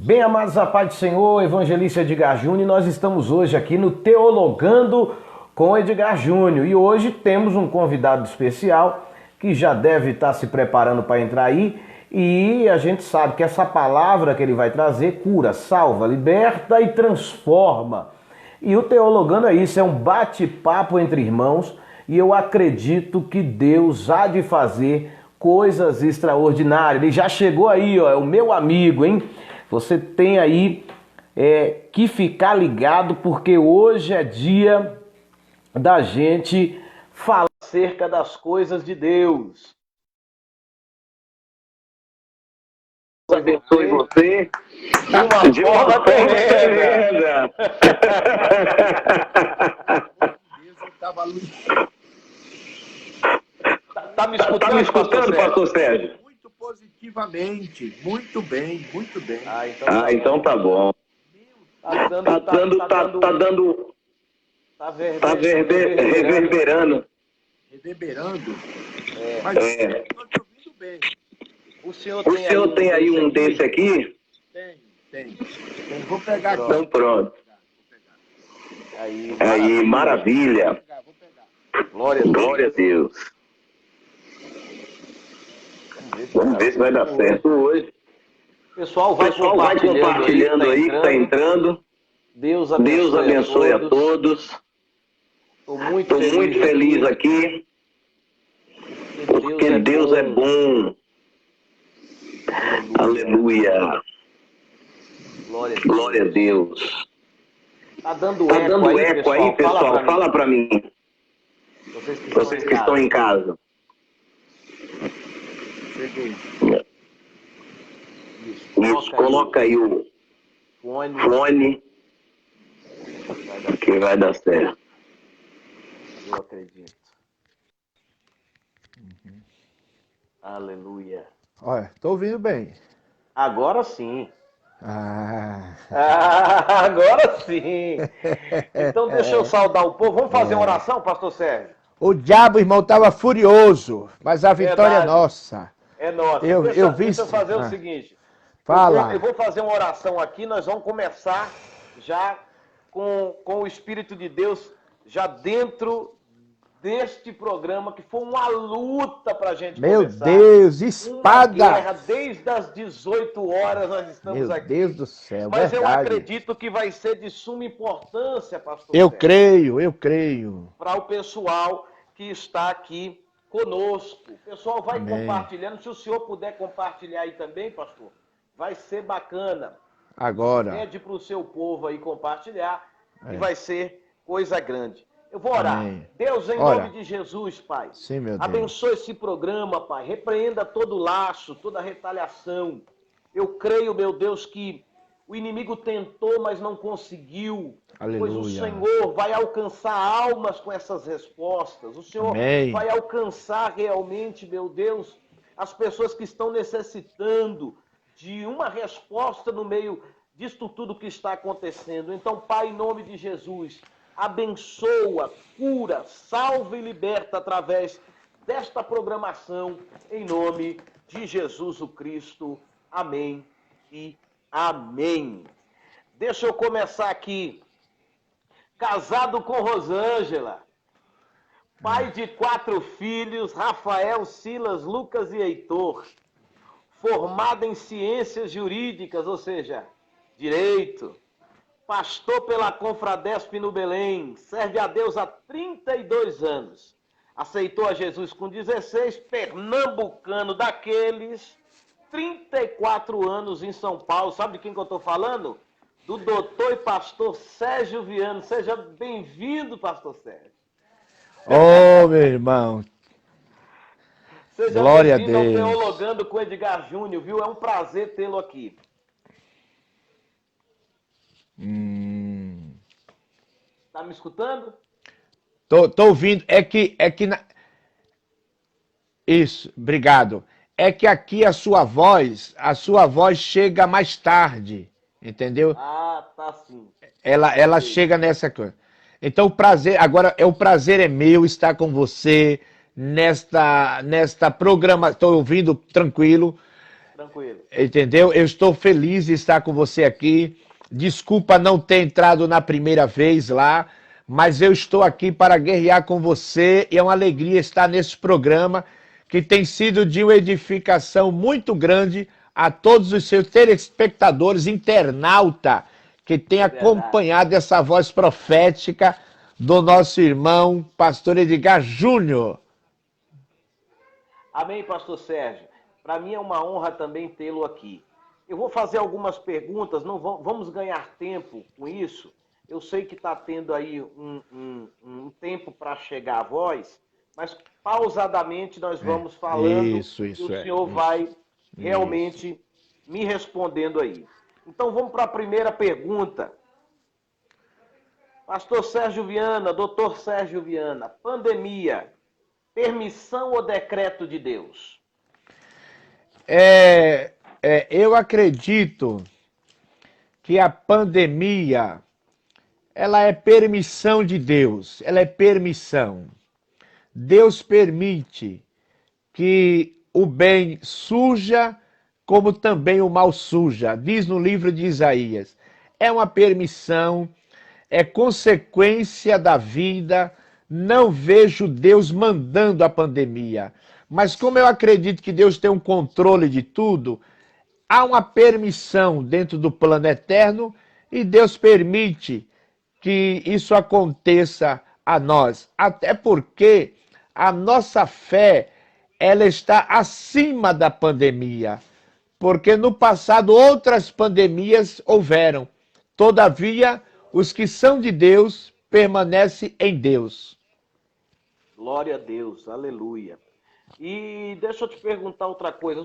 Bem, amados, a paz do Senhor, evangelista Edgar Júnior, e nós estamos hoje aqui no Teologando com Edgar Júnior. E hoje temos um convidado especial que já deve estar se preparando para entrar aí. E a gente sabe que essa palavra que ele vai trazer cura, salva, liberta e transforma. E o Teologando é isso, é um bate-papo entre irmãos. E eu acredito que Deus há de fazer coisas extraordinárias. Ele já chegou aí, ó, é o meu amigo, hein? Você tem aí que ficar ligado, porque hoje é dia da gente falar acerca das coisas de Deus. Deus abençoe você De uma forma tremenda. Tá me escutando, pastor Sérgio? Muito positivamente, muito bem, muito bem. Então tá bom. Tá reverberando. Reverberando. É. Mas eu estou te ouvindo bem. O senhor O senhor tem aí um desse aqui? Tem. Vou pegar aqui. Então pronto. Aí, Maravilha. Vou pegar. Glória a Deus. Vamos ver se vai dar certo hoje. O pessoal O pessoal vai compartilhando aí que está entrando. Deus abençoe a todos. Estou muito feliz aqui. Porque Deus é bom. Aleluia. Glória a Deus. Tá dando eco aí, pessoal? Fala para mim. Vocês que estão em casa. Cheguei. Isso, coloca aí o fone que vai dar certo. Eu acredito. Aleluia. Olha, estou ouvindo bem. Agora sim. Ah. Agora sim. Então deixa eu saudar o povo. Vamos fazer uma oração, pastor Sérgio? O diabo, irmão, estava furioso, mas a vitória é nossa. É nossa. Deixa eu fazer o seguinte. Fala. Eu vou fazer uma oração aqui, nós vamos começar já com o Espírito de Deus, já dentro deste programa, que foi uma luta para a gente começar. Meu Deus, espada! Uma guerra, desde as 18 horas nós estamos aqui. Meu Deus do céu, Mas verdade. eu acredito que vai ser de suma importância, pastor Eu Sérgio, creio. para o pessoal que está aqui conosco. O pessoal vai compartilhando. Se o senhor puder compartilhar aí também, pastor, vai ser bacana. Agora. Pede para o seu povo aí compartilhar, que vai ser coisa grande. Eu vou orar. Amém. Deus, em nome de Jesus, Pai. Sim, meu Deus. Abençoe esse programa, Pai. Repreenda todo laço, toda retaliação. Eu creio, meu Deus, que o inimigo tentou, mas não conseguiu. Aleluia. Pois o Senhor vai alcançar almas com essas respostas. O Senhor vai alcançar realmente, meu Deus, as pessoas que estão necessitando de uma resposta no meio disto tudo que está acontecendo. Então, Pai, em nome de Jesus, abençoa, cura, salva e liberta através desta programação, em nome de Jesus o Cristo. Amém e amém. Deixa eu começar aqui. Casado com Rosângela, pai de 4 filhos, Rafael, Silas, Lucas e Heitor, formado em ciências jurídicas, ou seja, direito, pastor pela Confradesp no Belém, serve a Deus há 32 anos, aceitou a Jesus com 16, pernambucano daqueles, 34 anos em São Paulo. Sabe de quem que eu estou falando? Do doutor e pastor Sérgio Viano. Seja bem-vindo, pastor Sérgio. Oh, meu irmão. Seja Glória a bem-vindo ao Deus. Teologando com Edgar Júnior, viu? É um prazer tê-lo aqui. Tá me escutando? Tô ouvindo. Isso, obrigado. É que aqui a sua voz chega mais tarde, entendeu? Ah, tá sim. Ela chega nessa coisa. Então o prazer é meu estar com você nesta programa. Estou ouvindo tranquilo. Tranquilo. Entendeu? Eu estou feliz de estar com você aqui. Desculpa não ter entrado na primeira vez lá, mas eu estou aqui para guerrear com você e é uma alegria estar nesse programa que tem sido de uma edificação muito grande a todos os seus telespectadores, internauta, que tem acompanhado essa voz profética do nosso irmão, pastor Edgar Júnior. Amém, pastor Sérgio. Para mim é uma honra também tê-lo aqui. Eu vou fazer algumas perguntas, não vamos ganhar tempo com isso. Eu sei que está tendo aí um tempo para chegar a voz, mas pausadamente nós vamos falando e o senhor vai realmente me respondendo aí. Então vamos para a primeira pergunta. Pastor Sérgio Viana, doutor Sérgio Viana, pandemia, permissão ou decreto de Deus? Eu acredito que a pandemia, ela é permissão de Deus, ela é permissão. Deus permite que o bem surja, como também o mal surja. Diz no livro de Isaías. É uma permissão, é consequência da vida. Não vejo Deus mandando a pandemia. Mas como eu acredito que Deus tem um controle de tudo, há uma permissão dentro do plano eterno e Deus permite que isso aconteça a nós. Até porque a nossa fé, ela está acima da pandemia. Porque no passado outras pandemias houveram. Todavia, os que são de Deus permanecem em Deus. Glória a Deus, aleluia. E deixa eu te perguntar outra coisa.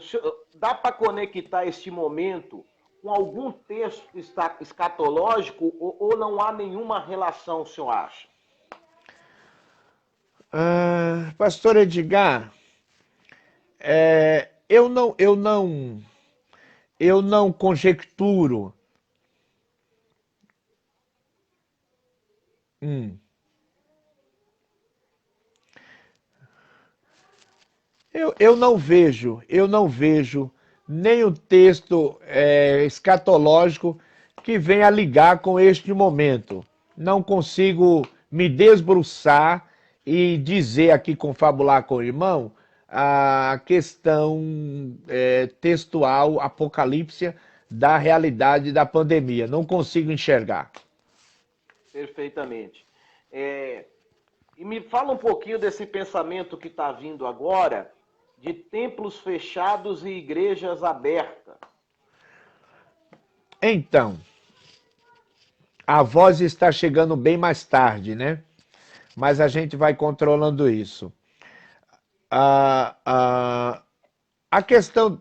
Dá para conectar este momento com algum texto escatológico ou não há nenhuma relação, o senhor acha? Pastor Edgar, eu não conjecturo. Eu não vejo nenhum texto escatológico que venha ligar com este momento. Não consigo me desbruçar e dizer aqui, confabular com o irmão, a questão textual, apocalíptica da realidade da pandemia. Não consigo enxergar. Perfeitamente. E me fala um pouquinho desse pensamento que está vindo agora, de templos fechados e igrejas abertas. Então, a voz está chegando bem mais tarde, né? Mas a gente vai controlando isso. A questão...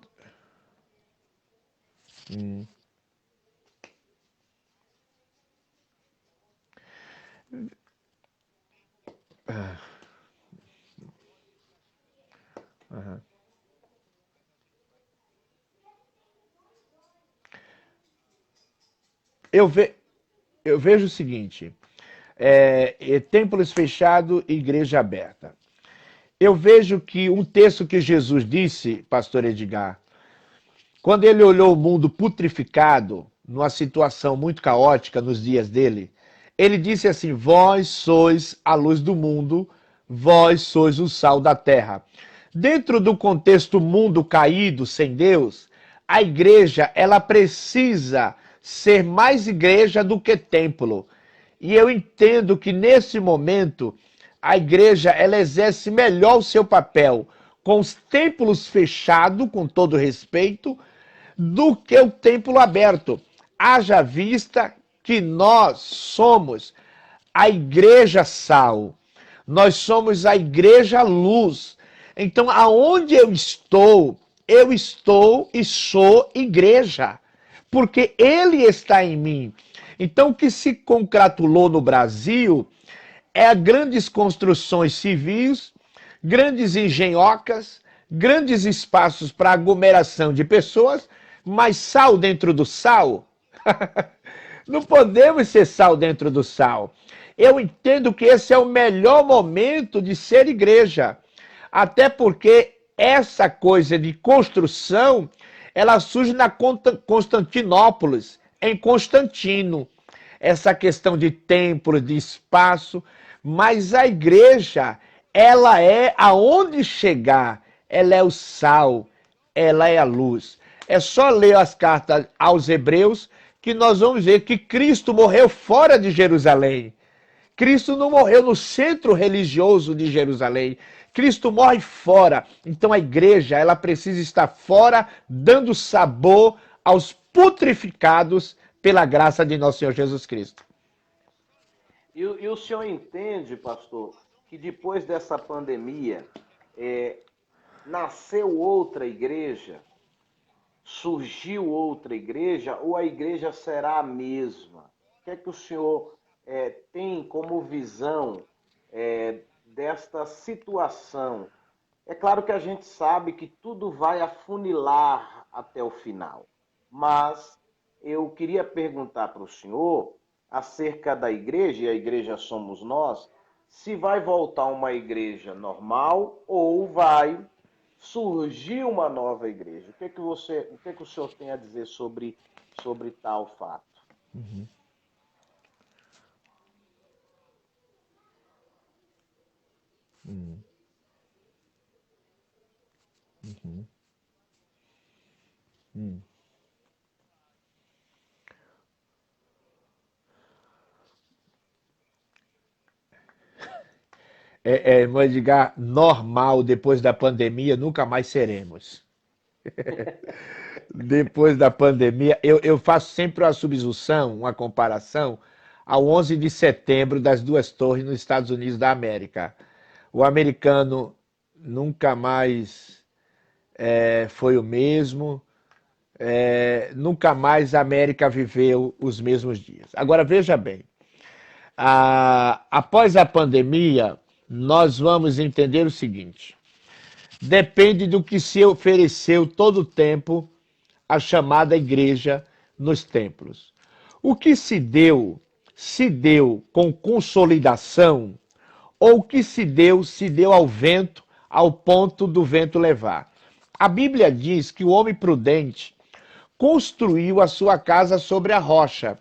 Eu vejo o seguinte, templos fechados e igreja aberta. Eu vejo que um texto que Jesus disse, pastor Edgar, quando ele olhou o mundo putrificado, numa situação muito caótica nos dias dele, ele disse assim, vós sois a luz do mundo, vós sois o sal da terra. Dentro do contexto mundo caído, sem Deus, a igreja, ela precisa ser mais igreja do que templo. E eu entendo que nesse momento, a igreja, ela exerce melhor o seu papel com os templos fechados, com todo respeito, do que o templo aberto. Haja vista que nós somos a igreja sal, nós somos a igreja luz. Então, aonde eu estou e sou igreja, porque ele está em mim. Então, o que se congratulou no Brasil é grandes construções civis, grandes engenhocas, grandes espaços para aglomeração de pessoas, mas sal dentro do sal? Não podemos ser sal dentro do sal. Eu entendo que esse é o melhor momento de ser igreja. Até porque essa coisa de construção ela surge na Constantinópolis, em Constantino. Essa questão de templo, de espaço, mas a igreja, ela é aonde chegar, ela é o sal, ela é a luz. É só ler as cartas aos Hebreus que nós vamos ver que Cristo morreu fora de Jerusalém. Cristo não morreu no centro religioso de Jerusalém. Cristo morre fora. Então a igreja, ela precisa estar fora, dando sabor aos putrificados pela graça de nosso Senhor Jesus Cristo. E o senhor entende, pastor, que depois dessa pandemia, nasceu outra igreja, surgiu outra igreja, ou a igreja será a mesma? O que é que o senhor tem como visão desta situação? É claro que a gente sabe que tudo vai afunilar até o final, mas eu queria perguntar para o senhor acerca da igreja, e a igreja somos nós, se vai voltar uma igreja normal ou vai surgir uma nova igreja. O que é que o senhor tem a dizer sobre tal fato? Uhum. Uhum. Uhum. Uhum. Irmão Edgar, normal depois da pandemia, nunca mais seremos. Depois da pandemia, eu faço sempre uma subsunção, uma comparação ao 11 de setembro das duas torres nos Estados Unidos da América. O americano nunca mais foi o mesmo, nunca mais a América viveu os mesmos dias. Agora veja bem, após a pandemia, nós vamos entender o seguinte: depende do que se ofereceu todo o tempo a chamada igreja nos templos. O que se deu com consolidação, ou o que se deu ao vento, ao ponto do vento levar. A Bíblia diz que o homem prudente construiu a sua casa sobre a rocha,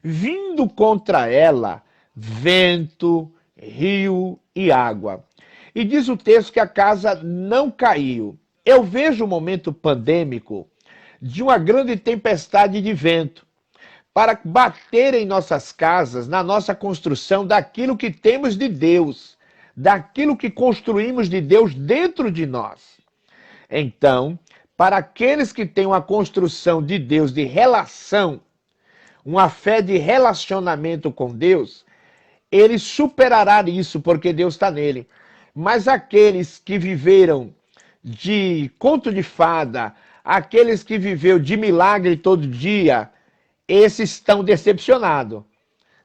vindo contra ela vento, rio e água. E diz o texto que a casa não caiu. Eu vejo o momento pandêmico de uma grande tempestade de vento para bater em nossas casas, na nossa construção daquilo que temos de Deus, daquilo que construímos de Deus dentro de nós. Então, para aqueles que têm uma construção de Deus, de relação, uma fé de relacionamento com Deus, ele superará isso, porque Deus está nele. Mas aqueles que viveram de conto de fada, aqueles que viveram de milagre todo dia, esses estão decepcionados.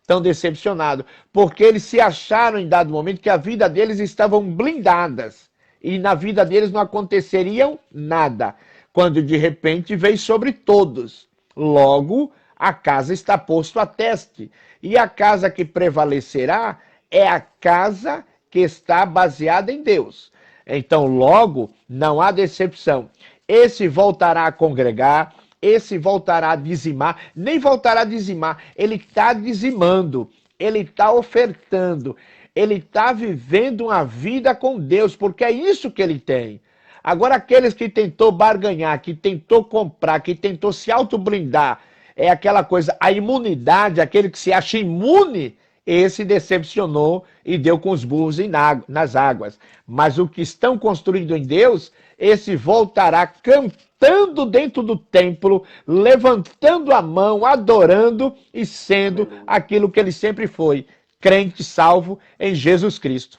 Estão decepcionados, porque eles se acharam em dado momento que a vida deles estavam blindadas. E na vida deles não aconteceria nada. Quando de repente veio sobre todos. Logo, a casa está posto a teste. E a casa que prevalecerá é a casa que está baseada em Deus. Então, logo, não há decepção. Esse voltará a congregar, esse voltará a dizimar, nem voltará a dizimar, ele está dizimando, ele está ofertando, ele está vivendo uma vida com Deus, porque é isso que ele tem. Agora, aqueles que tentou barganhar, que tentou comprar, que tentou se autoblindar, é aquela coisa, a imunidade, aquele que se acha imune, esse decepcionou e deu com os burros nas águas. Mas o que estão construindo em Deus, esse voltará cantando dentro do templo, levantando a mão, adorando e sendo aquilo que ele sempre foi, crente salvo em Jesus Cristo.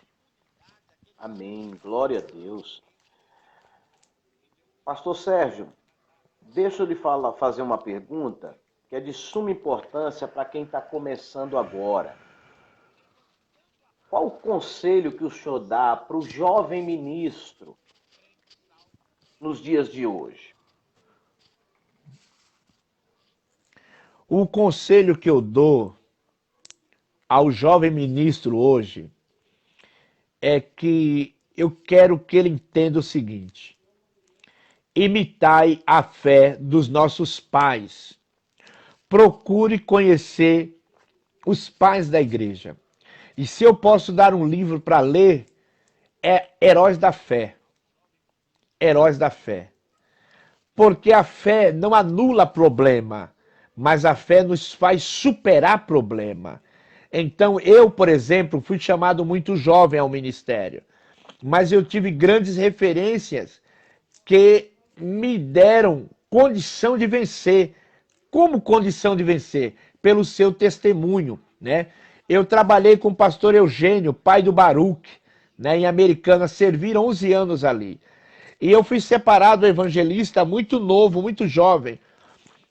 Amém. Glória a Deus. Pastor Sérgio, deixa eu lhe fazer uma pergunta que é de suma importância para quem está começando agora. Qual o conselho que o senhor dá para o jovem ministro nos dias de hoje? O conselho que eu dou ao jovem ministro hoje é que eu quero que ele entenda o seguinte: imitai a fé dos nossos pais. Procure conhecer os pais da igreja. E se eu posso dar um livro para ler, é Heróis da Fé. Heróis da Fé. Porque a fé não anula problema, mas a fé nos faz superar problema. Então eu, por exemplo, fui chamado muito jovem ao ministério, mas eu tive grandes referências que me deram condição de vencer. Como condição de vencer? Pelo seu testemunho, né? Eu trabalhei com o pastor Eugênio, pai do Baruch, né, em Americana, servi 11 anos ali. E eu fui separado evangelista muito novo, muito jovem.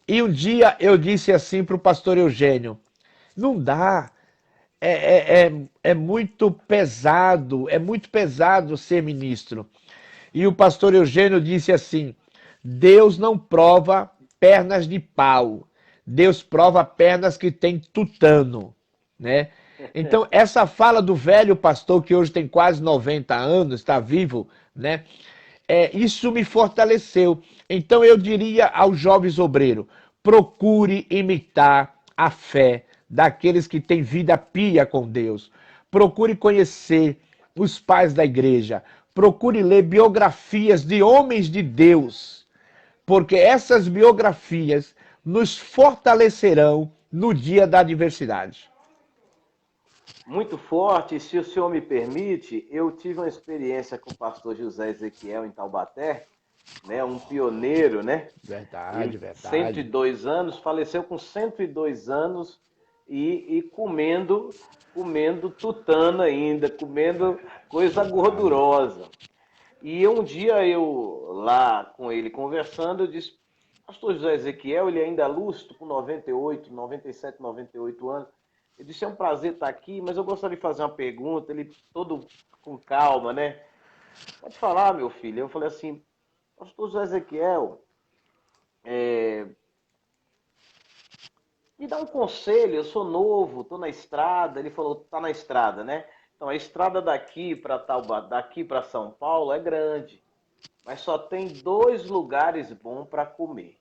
E um dia eu disse assim para o pastor Eugênio, não dá, é muito pesado ser ministro. E o pastor Eugênio disse assim, Deus não prova pernas de pau, Deus prova pernas que tem tutano, né? Então, essa fala do velho pastor, que hoje tem quase 90 anos, está vivo, né? Isso me fortaleceu. Então, eu diria aos jovens obreiros, procure imitar a fé daqueles que têm vida pia com Deus. Procure conhecer os pais da igreja. Procure ler biografias de homens de Deus, porque essas biografias nos fortalecerão no dia da adversidade. Muito forte, se o senhor me permite, eu tive uma experiência com o pastor José Ezequiel em Taubaté, né, um pioneiro, né? Verdade. 102 anos, faleceu com 102 anos e comendo tutano ainda, comendo coisa gordurosa. E um dia eu, lá com ele conversando, eu disse, pastor José Ezequiel, ele ainda é lúcido, com 97, 98 anos. Ele disse, é um prazer estar aqui, mas eu gostaria de fazer uma pergunta, ele todo com calma, né? Pode falar, meu filho. Eu falei assim, pastor José Ezequiel, me dá um conselho, eu sou novo, estou na estrada. Ele falou, está na estrada, né? Então, a estrada daqui para São Paulo é grande, mas só tem 2 lugares bons para comer.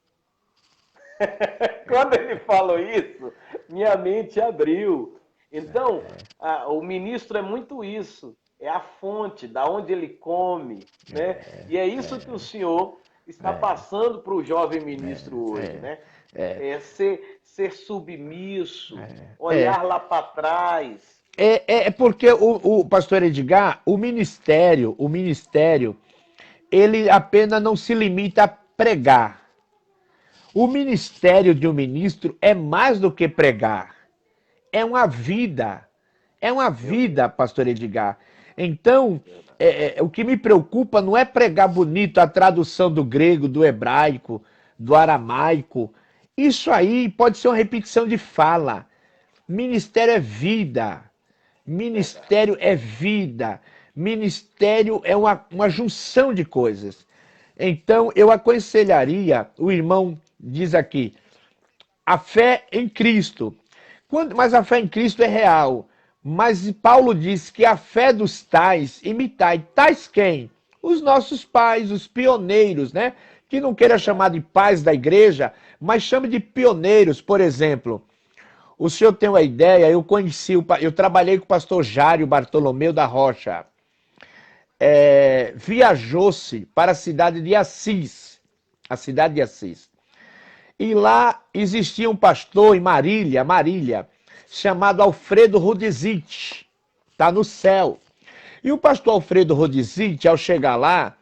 Quando ele falou isso, minha mente abriu. Então, o ministro é muito isso, é a fonte, da onde ele come, né? E é isso que o senhor está passando para o jovem ministro hoje, né? Ser submisso, olhar lá para trás. Porque o pastor Edgar, o ministério, ele apenas não se limita a pregar. O ministério de um ministro é mais do que pregar. É uma vida. É uma vida, pastor Edgar. Então, o que me preocupa não é pregar bonito a tradução do grego, do hebraico, do aramaico. Isso aí pode ser uma repetição de fala. Ministério é vida. Ministério é vida. Ministério é uma junção de coisas. Então, eu aconselharia, o irmão diz aqui, a fé em Cristo. Mas a fé em Cristo é real. Mas Paulo diz que a fé dos tais, imitai. Tais quem? Os nossos pais, os pioneiros, né? Que não queira chamar de pais da igreja, mas chame de pioneiros. Por exemplo, o senhor tem uma ideia, eu trabalhei com o pastor Jário Bartolomeu da Rocha. Viajou-se para a cidade de Assis. E lá existia um pastor em Marília, chamado Alfredo Rudizite. Está no céu. E o pastor Alfredo Rudizite, ao chegar lá,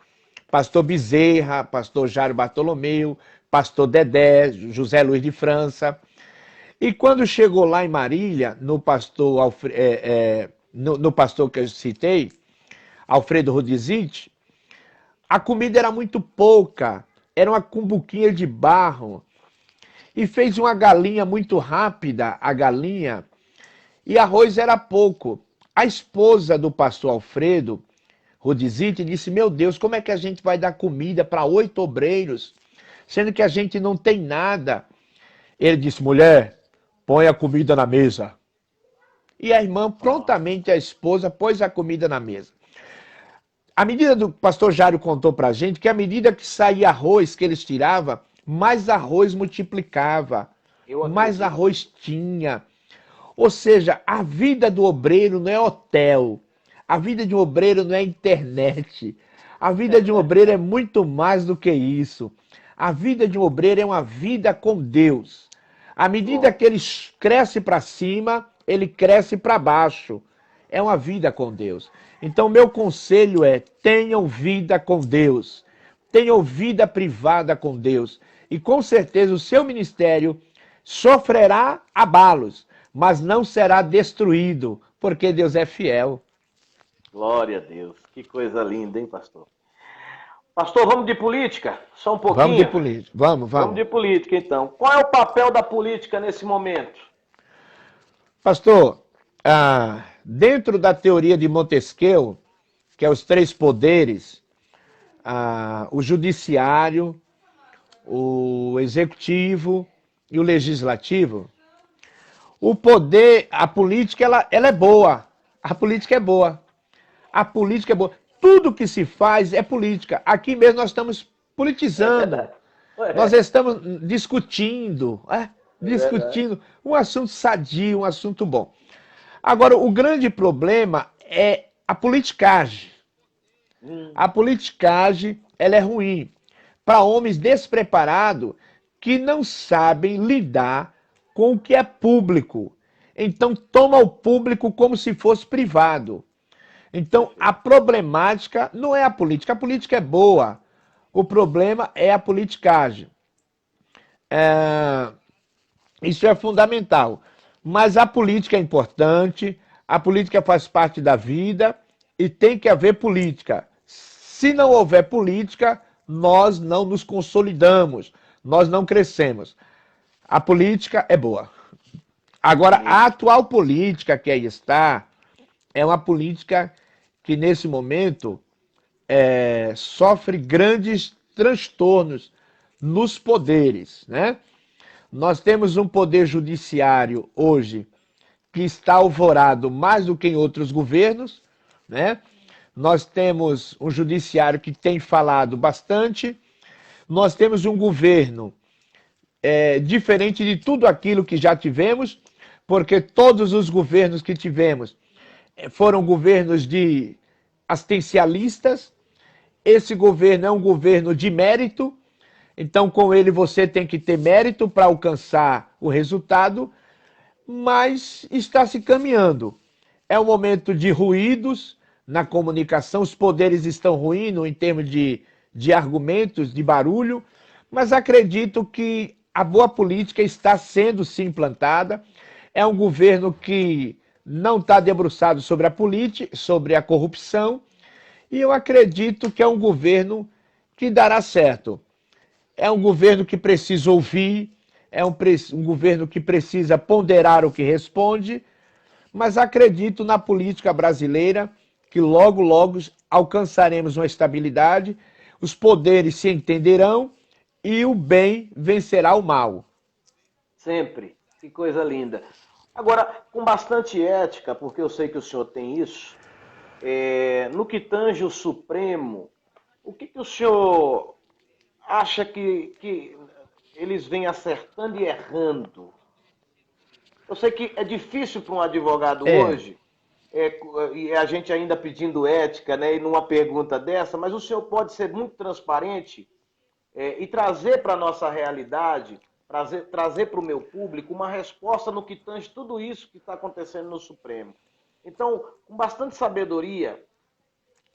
pastor Bezerra, pastor Jário Bartolomeu, pastor Dedé, José Luiz de França. E quando chegou lá em Marília, no pastor que eu citei, Alfredo Rudizite, a comida era muito pouca, era uma cumbuquinha de barro, e fez uma galinha muito rápida, e arroz era pouco. A esposa do pastor Alfredo Rudizite disse, meu Deus, como é que a gente vai dar comida para 8 obreiros, sendo que a gente não tem nada? Ele disse, mulher, põe a comida na mesa. E a irmã, prontamente a esposa, pôs a comida na mesa. à medida do pastor Jário contou para a gente, que à medida que saía arroz que eles tiravam, mais arroz multiplicava, mais arroz tinha. Ou seja, a vida do obreiro não é hotel, a vida de um obreiro não é internet, a vida de um obreiro é muito mais do que isso. A vida de um obreiro é uma vida com Deus. À medida que ele cresce para cima, ele cresce para baixo. É uma vida com Deus. Então, meu conselho é: tenham vida com Deus. Tenham vida privada com Deus. E com certeza o seu ministério sofrerá abalos, mas não será destruído, porque Deus é fiel. Glória a Deus. Que coisa linda, hein, pastor? Pastor, vamos de política? Só um pouquinho? Vamos de política. Vamos. Vamos de política, então. Qual é o papel da política nesse momento? Pastor, dentro da teoria de Montesquieu, que é os três poderes, o judiciário, o executivo e o legislativo, o poder, a política, ela é boa. A política é boa. A política é boa. Tudo que se faz é política. Aqui mesmo nós estamos politizando. Nós estamos discutindo. Discutindo um assunto sadio, um assunto bom. Agora, o grande problema é a politicagem. A politicagem, ela é ruim para homens despreparados que não sabem lidar com o que é público. Então, toma o público como se fosse privado. Então, a problemática não é a política é boa. O problema é a politicagem. Isso é fundamental. Mas a política é importante, a política faz parte da vida e tem que haver política. Se não houver política, nós não nos consolidamos, nós não crescemos. A política é boa. Agora, a atual política que aí está é uma política que, nesse momento, sofre grandes transtornos nos poderes, né? Nós temos um poder judiciário hoje que está alvorado mais do que em outros governos, né? Nós temos um judiciário que tem falado bastante. Nós temos um governo diferente de tudo aquilo que já tivemos, porque todos os governos que tivemos foram governos de assistencialistas. Esse governo é um governo de mérito, então com ele você tem que ter mérito para alcançar o resultado, mas está se caminhando. É um momento de ruídos na comunicação, os poderes estão ruindo em termos de argumentos, de barulho, mas acredito que a boa política está sendo sim implantada. É um governo que não está debruçado sobre a política, sobre a corrupção, e eu acredito que é um governo que dará certo. É um governo que precisa ouvir, é um governo que precisa ponderar o que responde, mas acredito na política brasileira que logo, logo alcançaremos uma estabilidade, os poderes se entenderão e o bem vencerá o mal. Sempre. Que coisa linda. Agora, com bastante ética, porque eu sei que o senhor tem isso, no que tange o Supremo, o que o senhor acha que eles vêm acertando e errando? Eu sei que é difícil para um advogado hoje, e a gente ainda pedindo ética, né, e numa pergunta dessa, mas o senhor pode ser muito transparente e trazer para a nossa realidade, trazer para o meu público uma resposta no que tange tudo isso que está acontecendo no Supremo. Então, com bastante sabedoria,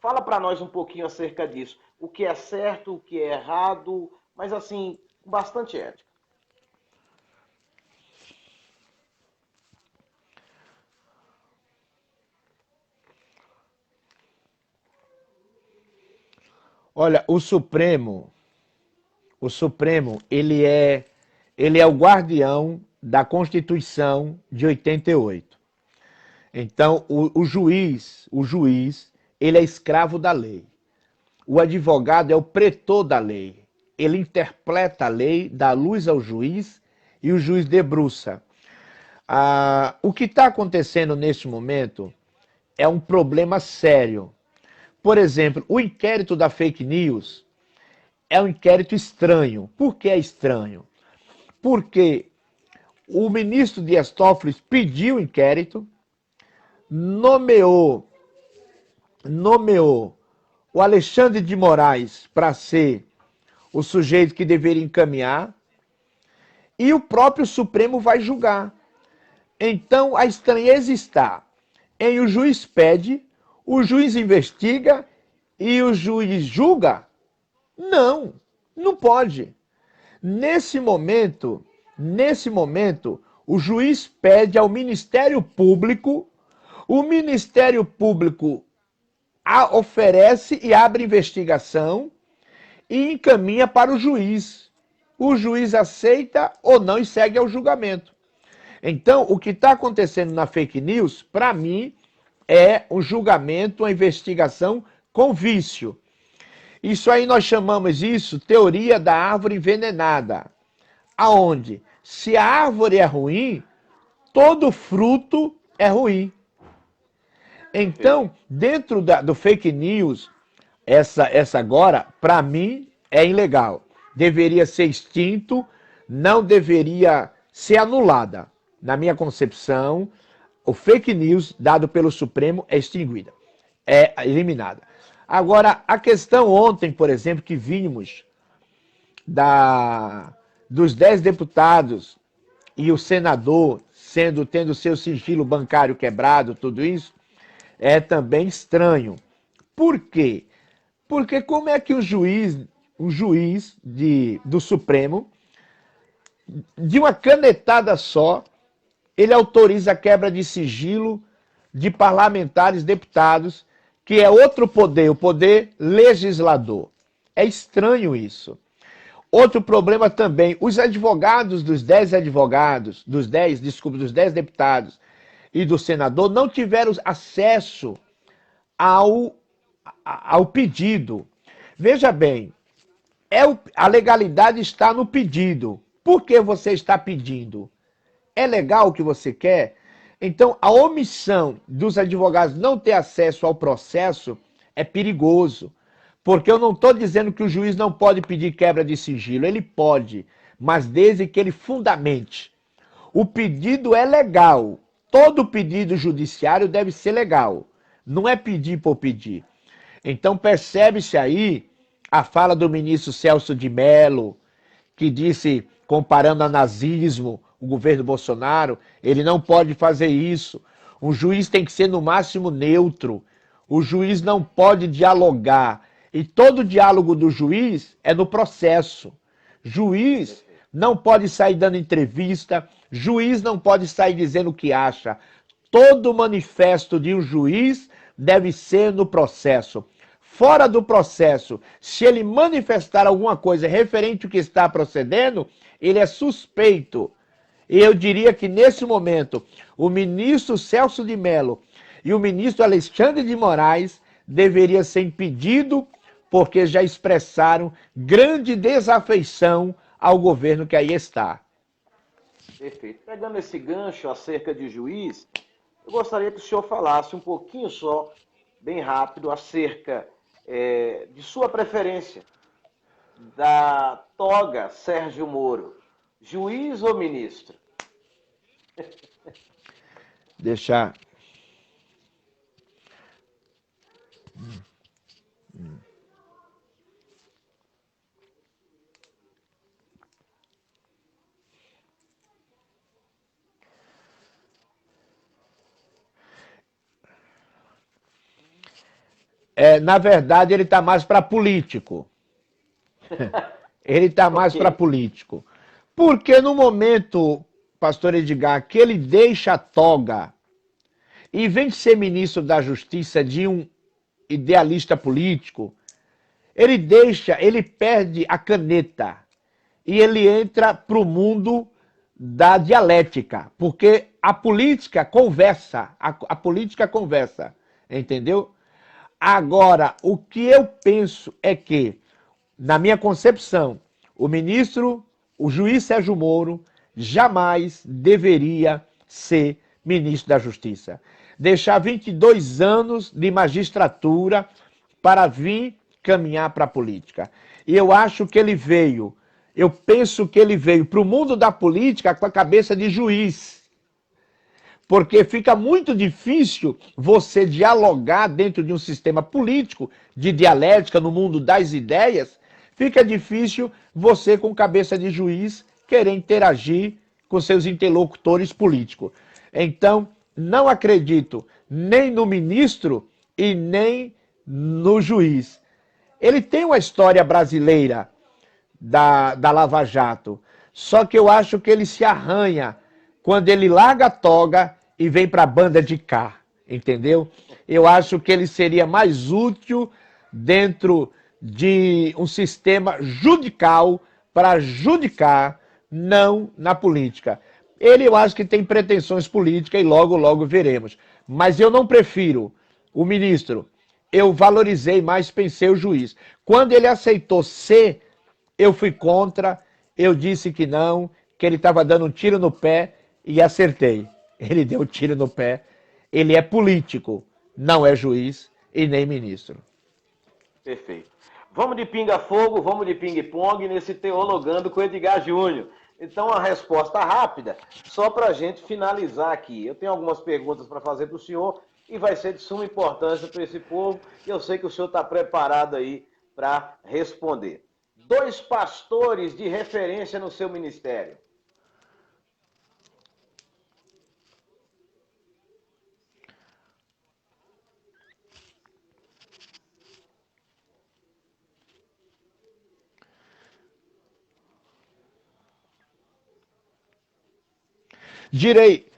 fala para nós um pouquinho acerca disso. O que é certo, o que é errado, mas assim, com bastante ética. Olha, o Supremo, ele é o guardião da Constituição de 88. Então, o juiz, ele é escravo da lei. O advogado é o pretor da lei. Ele interpreta a lei, dá luz ao juiz e o juiz debruça. O que está acontecendo neste momento é um problema sério, por exemplo, o inquérito da fake news é um inquérito estranho. Por que é estranho? Porque o ministro Dias Toffoli pediu o inquérito, nomeou o Alexandre de Moraes para ser o sujeito que deveria encaminhar, e o próprio Supremo vai julgar. Então, a estranheza está em o juiz pede, o juiz investiga e o juiz julga? Não, não pode. Nesse momento, o juiz pede ao Ministério Público, o Ministério Público oferece e abre investigação e encaminha para o juiz. O juiz aceita ou não e segue ao julgamento. Então, o que está acontecendo na fake news, para mim, é um julgamento, uma investigação com vício. Isso aí nós chamamos isso teoria da árvore envenenada. Aonde? Se a árvore é ruim, todo fruto é ruim. Então, dentro do fake news, essa agora, para mim, é ilegal. Deveria ser extinto, não deveria ser anulada. Na minha concepção, o fake news dado pelo Supremo é extinguida, é eliminada. Agora, a questão ontem, por exemplo, que vimos dos 10 deputados e o senador tendo seu sigilo bancário quebrado, tudo isso, é também estranho. Por quê? Porque como é que o juiz do Supremo, de uma canetada só, ele autoriza a quebra de sigilo de parlamentares, deputados, que é outro poder, o poder legislador. É estranho isso. Outro problema também, os advogados dos 10 deputados e do senador não tiveram acesso ao pedido. Veja bem, a legalidade está no pedido. Por que você está pedindo? É legal o que você quer? Então, a omissão dos advogados não ter acesso ao processo é perigoso. Porque eu não estou dizendo que o juiz não pode pedir quebra de sigilo. Ele pode, mas desde que ele fundamente. O pedido é legal. Todo pedido judiciário deve ser legal. Não é pedir por pedir. Então, percebe-se aí a fala do ministro Celso de Mello, que disse, comparando a nazismo, o governo Bolsonaro, ele não pode fazer isso. O juiz tem que ser no máximo neutro. O juiz não pode dialogar. E todo diálogo do juiz é no processo. Juiz não pode sair dando entrevista, juiz não pode sair dizendo o que acha. Todo manifesto de um juiz deve ser no processo. Fora do processo, se ele manifestar alguma coisa referente ao que está procedendo, ele é suspeito. E eu diria que nesse momento, o ministro Celso de Mello e o ministro Alexandre de Moraes deveriam ser impedidos porque já expressaram grande desafeição ao governo que aí está. Perfeito. Pegando esse gancho acerca de juiz, eu gostaria que o senhor falasse um pouquinho só, bem rápido, acerca de sua preferência da toga Sérgio Moro. Juiz ou ministro? Deixar. Na verdade, ele está mais para político. Ele está mais para político. Porque no momento, pastor Edgar, que ele deixa a toga e vem ser ministro da Justiça de um idealista político, ele perde a caneta e ele entra para o mundo da dialética, porque a política conversa, a política conversa, entendeu? Agora, o que eu penso é que, na minha concepção, o juiz Sérgio Moro jamais deveria ser ministro da Justiça. Deixar 22 anos de magistratura para vir caminhar para a política. E eu acho que ele veio, eu penso que ele veio para o mundo da política com a cabeça de juiz. Porque fica muito difícil você dialogar dentro de um sistema político, de dialética no mundo das ideias, fica difícil você com cabeça de juiz querer interagir com seus interlocutores políticos. Então, não acredito nem no ministro e nem no juiz. Ele tem uma história brasileira da Lava Jato, só que eu acho que ele se arranha quando ele larga a toga e vem para a banda de cá, entendeu? Eu acho que ele seria mais útil dentro de um sistema judicial para judicar, não na política. Ele, eu acho que tem pretensões políticas e logo, logo veremos. Mas eu não prefiro o ministro. Eu valorizei mais, pensei o juiz. Quando ele aceitou ser, eu fui contra, eu disse que não, que ele estava dando um tiro no pé e acertei. Ele deu um tiro no pé. Ele é político, não é juiz e nem ministro. Perfeito. Vamos de pinga-fogo, vamos de ping-pong nesse Teologando com Edgar Júnior. Então, a resposta rápida, só para a gente finalizar aqui. Eu tenho algumas perguntas para fazer para o senhor e vai ser de suma importância para esse povo. E eu sei que o senhor está preparado aí para responder. 2 pastores de referência no seu ministério. Direi.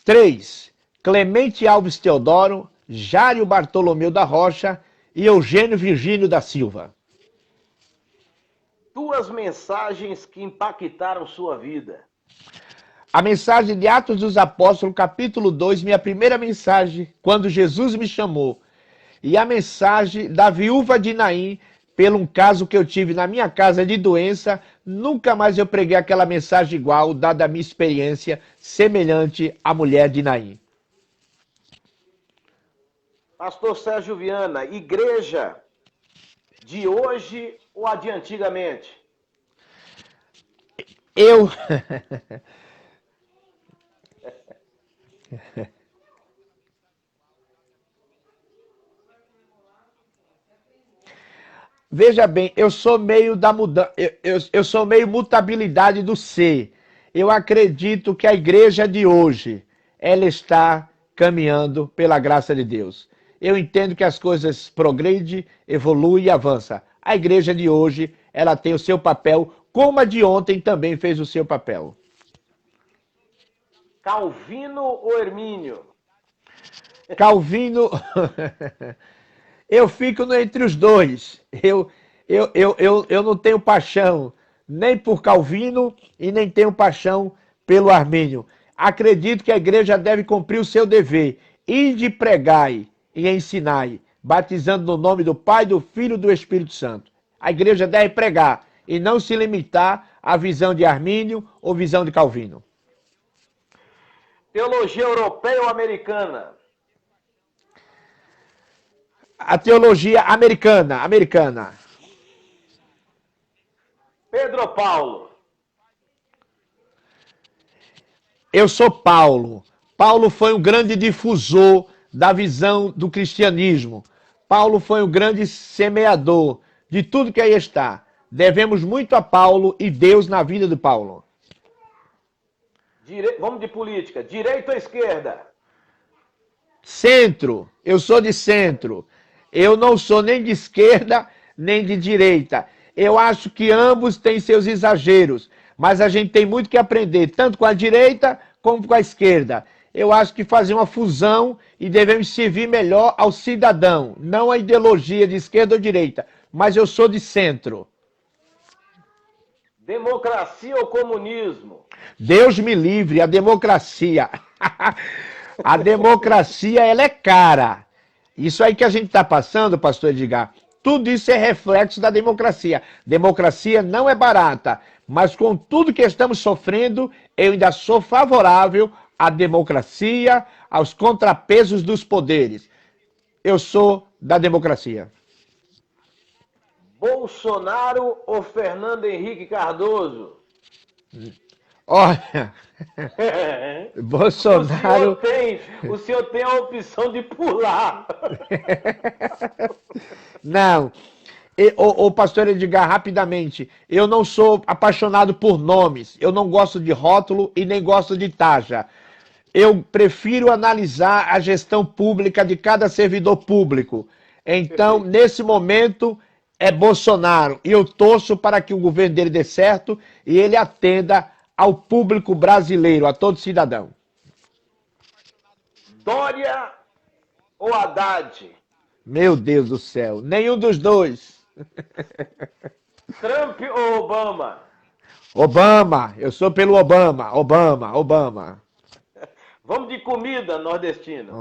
3. Clemente Alves Teodoro, Jário Bartolomeu da Rocha e Eugênio Virgínio da Silva. 2 mensagens que impactaram sua vida. A mensagem de Atos dos Apóstolos, capítulo 2, minha primeira mensagem, quando Jesus me chamou. E a mensagem da viúva de Naim, pelo um caso que eu tive na minha casa de doença, nunca mais eu preguei aquela mensagem igual, dada a minha experiência semelhante à mulher de Naim. Pastor Sérgio Viana, igreja de hoje ou a de antigamente? Eu... Veja bem, eu sou meio da mudança, eu sou meio mutabilidade do ser. Eu acredito que a igreja de hoje, ela está caminhando pela graça de Deus. Eu entendo que as coisas progredem, evoluem e avançam. A igreja de hoje, ela tem o seu papel, como a de ontem também fez o seu papel. Calvino ou Hermínio? Calvino... Eu fico entre os dois. Eu não tenho paixão nem por Calvino e nem tenho paixão pelo Armínio. Acredito que a igreja deve cumprir o seu dever. Ide pregai e ensinai, batizando no nome do Pai, do Filho e do Espírito Santo. A igreja deve pregar e não se limitar à visão de Armínio ou visão de Calvino. Teologia europeia ou americana? A teologia americana. Pedro ou Paulo? Eu sou Paulo. Paulo foi um grande difusor da visão do cristianismo. Paulo foi um grande semeador de tudo que aí está. Devemos muito a Paulo e Deus na vida de Paulo. Vamos de política. Direita ou esquerda? Centro. Eu sou de centro. Eu não sou nem de esquerda, nem de direita. Eu acho que ambos têm seus exageros, mas a gente tem muito que aprender, tanto com a direita como com a esquerda. Eu acho que fazer uma fusão e devemos servir melhor ao cidadão, não a ideologia de esquerda ou direita, mas eu sou de centro. Democracia ou comunismo? Deus me livre, a democracia. A democracia, ela é cara. Isso aí que a gente está passando, pastor Edgar, tudo isso é reflexo da democracia. Democracia não é barata, mas com tudo que estamos sofrendo, eu ainda sou favorável à democracia, aos contrapesos dos poderes. eu sou da democracia. Bolsonaro ou Fernando Henrique Cardoso? Olha, Bolsonaro... O senhor tem a opção de pular. Não. O pastor Edgar, rapidamente, eu não sou apaixonado por nomes, eu não gosto de rótulo e nem gosto de taxa. Eu prefiro analisar a gestão pública de cada servidor público. Então, nesse momento, é Bolsonaro. E eu torço para que o governo dele dê certo e ele atenda ao público brasileiro, a todo cidadão. Dória ou Haddad? Meu Deus do céu, nenhum dos dois. Trump ou Obama? Obama, eu sou pelo Obama. Obama. Vamos de comida nordestina.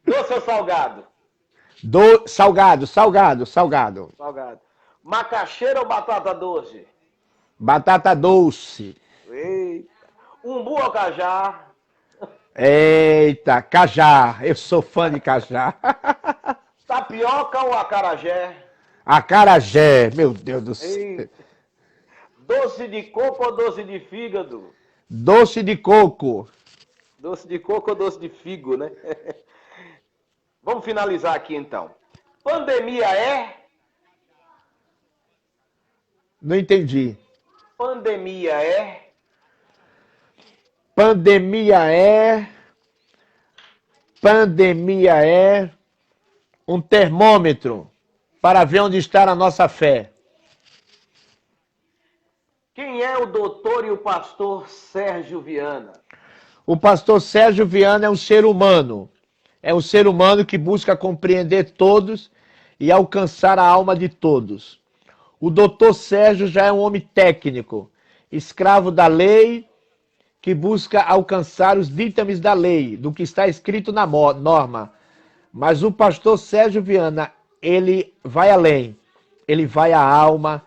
Doce ou salgado? Salgado. Salgado. Macaxeira ou batata doce? Batata doce. Eita. Umbu ou cajá? Eita, cajá. Eu sou fã de cajá. Tapioca ou acarajé? Acarajé, meu Deus do céu. Doce de coco ou doce de fígado? Doce de coco. Doce de coco ou doce de figo, né? Vamos finalizar aqui então. Pandemia é? Não entendi. Pandemia é? Pandemia é um termômetro para ver onde está a nossa fé. Quem é o doutor e o pastor Sérgio Viana? O pastor Sérgio Viana é um ser humano. É um ser humano que busca compreender todos e alcançar a alma de todos. O doutor Sérgio já é um homem técnico, escravo da lei, que busca alcançar os ditames da lei, do que está escrito na norma. Mas o pastor Sérgio Viana, ele vai além. Ele vai à alma,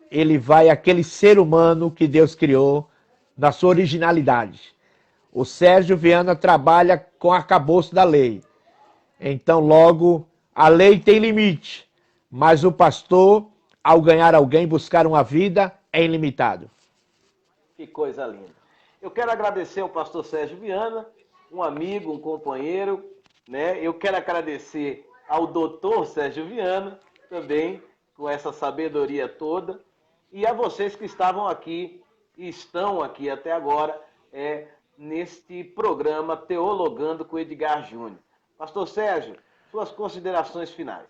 ele vai àquele ser humano que Deus criou na sua originalidade. O Sérgio Viana trabalha com o arcabouço da lei. Então, logo, a lei tem limite, mas o pastor, ao ganhar alguém, buscar uma vida, é ilimitado. Que coisa linda. Eu quero agradecer ao pastor Sérgio Viana, um amigo, um companheiro, né? Eu quero agradecer ao doutor Sérgio Viana, também, com essa sabedoria toda, e a vocês que estavam aqui e estão aqui até agora, neste programa Teologando com Edgar Júnior. Pastor Sérgio, suas considerações finais.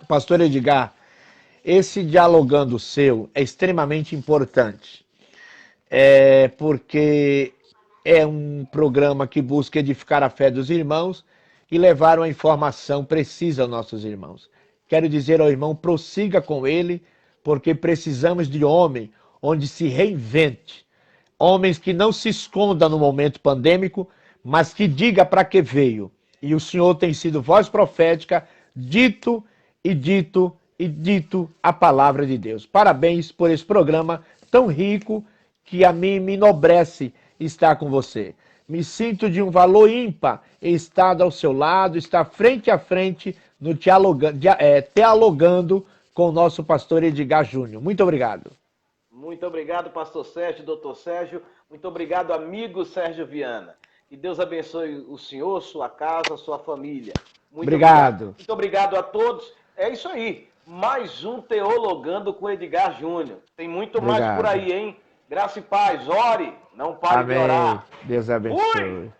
Pastor Edgar, esse dialogando seu é extremamente importante, porque é um programa que busca edificar a fé dos irmãos e levar uma informação precisa aos nossos irmãos. Quero dizer ao irmão, prossiga com ele, porque precisamos de homem onde se reinvente, homens que não se escondam no momento pandêmico, mas que diga para que veio. E o Senhor tem sido voz profética, dito a palavra de Deus. Parabéns por esse programa tão rico que a mim me enobrece estar com você. Me sinto de um valor ímpar em estar ao seu lado, estar frente a frente, no dialogando com o nosso pastor Edgar Júnior. Muito obrigado. Muito obrigado, pastor Sérgio, doutor Sérgio. Muito obrigado, amigo Sérgio Viana. Que Deus abençoe o senhor, sua casa, sua família. Muito obrigado. Muito obrigado a todos. É isso aí. Mais um Teologando com Edgar Júnior. Tem muito mais por aí, hein? Graça e paz. Ore, não pare de orar. Deus abençoe.